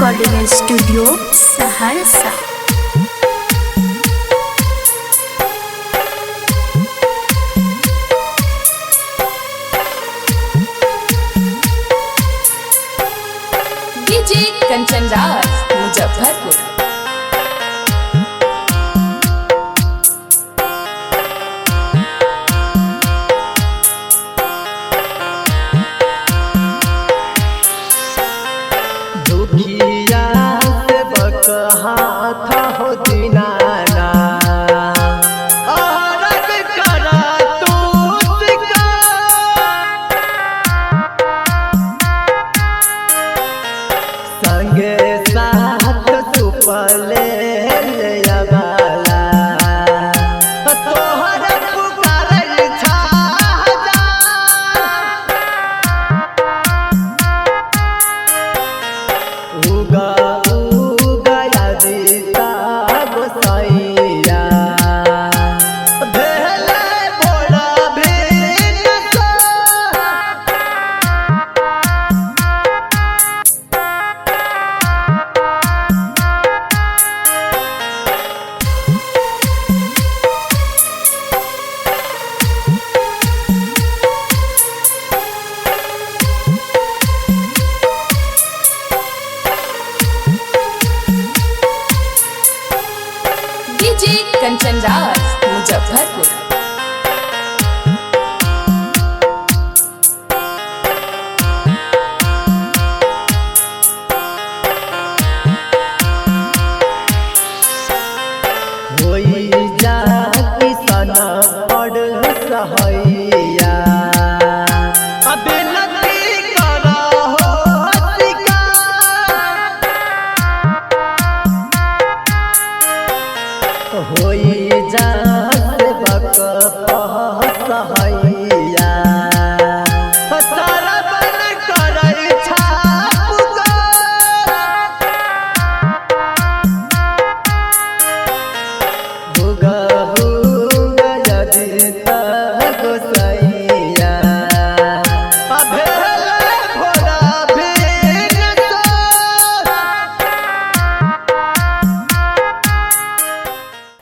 Recording studio Saharsa. DJ Kanchan Raj Muzaffarpur. दुखिया से बकहाथ हो दीनाना औरत करा तू सिका संगे साथ सुपले ले अबाला तोहर पुकारल छाजा उगा उगा यादिता गोसाइया भेले बोला भेनसा डीजे कंचन राज मुजफ्फरपुर। होई जा किसान पड़ सहैया अबे नदी करा हो हसिका होई जा से बक सहैया